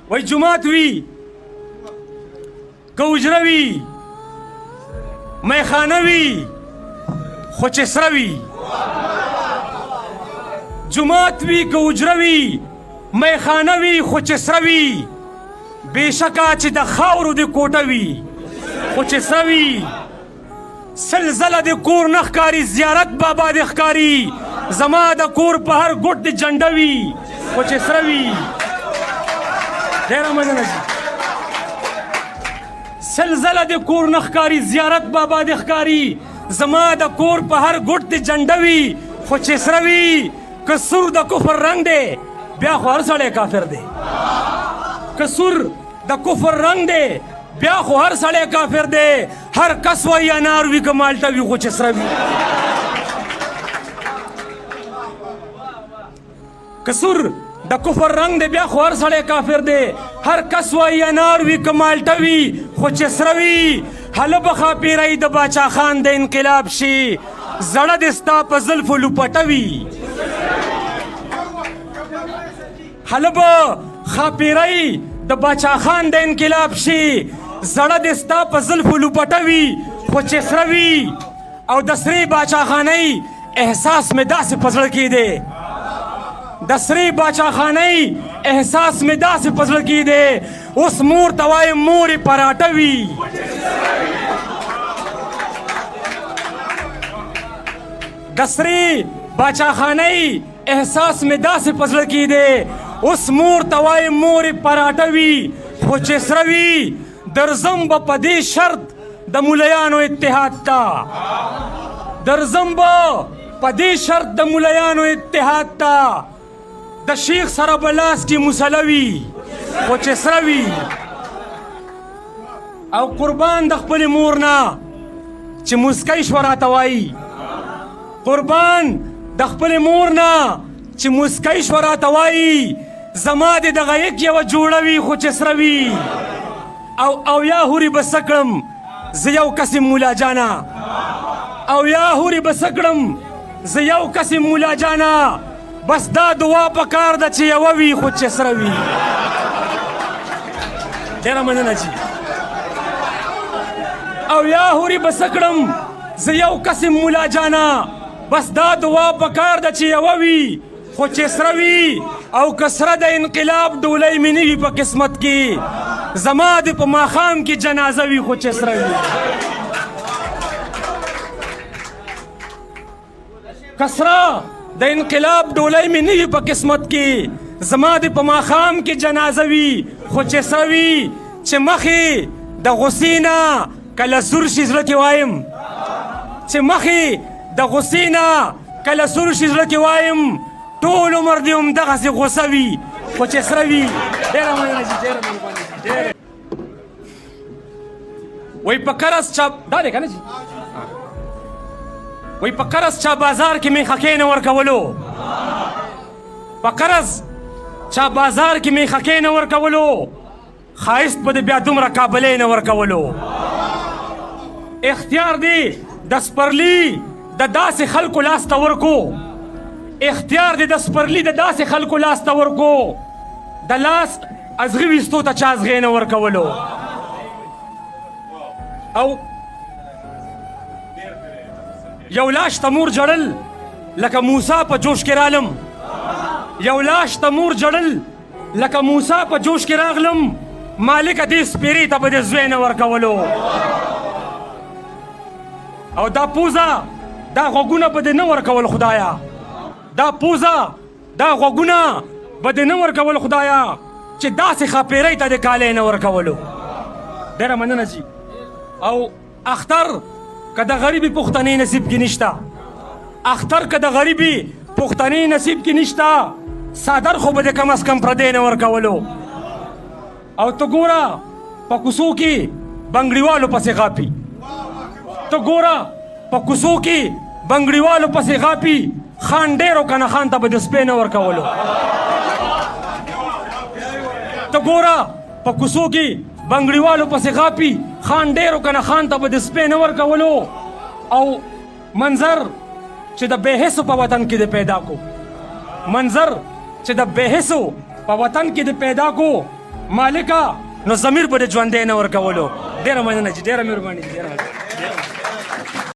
وای جماعت وي که حجره وي میخانه وي خو چې سره وي جماعت وي که حجره وي میخانه وي خو چې سره وي بېشکه چې د خاورو د کوټه وي خو چې سره وي سلزله د کور نه ښکاري زیارت بابا د ښکاري زما د کور په هر ګوټ د جنډه وي خو چې سره وي ډېره مننه جي سلزله د کور نه ښکاري زیارت بابا د ښکاري زما د کور په هر ګوټ د جنډه وي خو چې سره وي که سور د کفر رنګ دی بیا خو هر سړی کافر دی که سور د کفر رنګ دی بیا خو هر سړی کافر دی هر کس وایي انار وي که مالټه وي خو چې سره وي که سور د کفر رنګ دی بیا خو هر سړی کافر دی هر کس وایي انار وي که مالټه وي خو چې سره وي هله به ښاپیرۍ د باچا خان د انقلاب شي زړه دې ستا په زلفو لوپټه وي هله به ښاپیرۍ د باچا خان د انقلاب شي زړه دې ستا په زلفو لوپټه وي خو چې سره وي او د سرې باچا خانۍ احساس مې داسې په زړه کې دی د سرې باچا خانۍ احساس مې داسې په زړه کې دی اوس مور ته وایم مورې پراټه وي د سرې باچا خانۍ احساس مې داسې په زړه کې دی اوس مور ته وایم مورې پراټه وي خو چې سره وي درځم به په دې شرط د ملیانو اتحاد ته درځم به په دې شرط د ملیانو اتحاد ته د شیخ سره به لاس کې مسله وي خو چې سره وي او قربان د خپلې مور نه چې مسکی شوه راته وایي قربان د خپلې مور نه چې مسکی شوه راته وایي زما دې دغه یک یوه جوړه وي خو چې سره وي او یا هورې به څه کړم زه یو قسم ملا جانه او یا هورې به څه کړم زه یو قسم ملا جانه بس دا دعا په کار ده چې یوه وي خو چې سره وي ډېره مننه جي او یا هورې به څه کړم زه یو قسم ملا جانه بس دا دعا په کار ده چې یوه وي خو چې سره وي او که سره د انقلاب ډولۍ مې نه وي په قسمت کې زما دې په ماښام کې جنازه وي خو چې سره وي که سره د انقلاب ډولۍ مې نه وي په قسمت کې زما دې په ماښام کې جنازه وي خو چې سره وي چې مخې د غصې نه کله سور شي زړه کې وایم چې مخې د غصې نه کله سور شي زړه کې وایم ټول عمر دې همدغسې غوسه وي خو چې سره وي ډېره مننه جي ډېره مهرباني وایي په قرض چا دا دی که نه جي وایي په قرض چا بازار کې میخکۍ نه ورکولو په قرض چا بازار کې میخکۍ نه ورکولو ښایست به د بیا دومره کابلۍ نه ورکولو اختیار دی د سپرلي د داسې خلکو لاس ته ورکو اختیار دی د سپرلي د داسې خلکو لاس ته ورکو د لاس ازغي ویستو ته چا ازغۍ نه ورکولو او یو لاش ته مور جړل لکه موسی په جوش کې رالم یو لاش ته مور جړل لکه موسی په جوش کې راغلم مالکه دې سپېرې ته به دې زوی نه ورکولو او دا پوزه دا غوږونه به دې نه ورکول خدایا دا پوزه دا غوږونه به دې نه ورکول خدایا چې داسې ښاپیرۍ ته دې کالی نه ورکولو ډېره مننه جي او اختر که د غریبي پښتنې نصیب کې نشته اختر که د غریبي پښتنې نصیب کې نشته څادر خو به دې کم از کم پردی نه ورکولو او ته ګوره په کوڅو کې بنګړیوالو پسې غاپي ته ګوره په کوڅو کې بنګړیوالو پسې غاپي خان ډېر و که نه خان ته به د سپی نه ورکولو ته ګوره په کوڅو کې بنګړیوالو پسې غاپي خان ډېر و که نه خان ته به د سپی نه ورکولو او منظر چې د بېحسو په وطن کې د پیدا کو منظر چې د بېحسو په وطن کې د پیدا کو مالکه نو ضمیر به دې ژوندی نه ورکولو. ډېره مننه جي، ډېره مهرباني جي، ډېره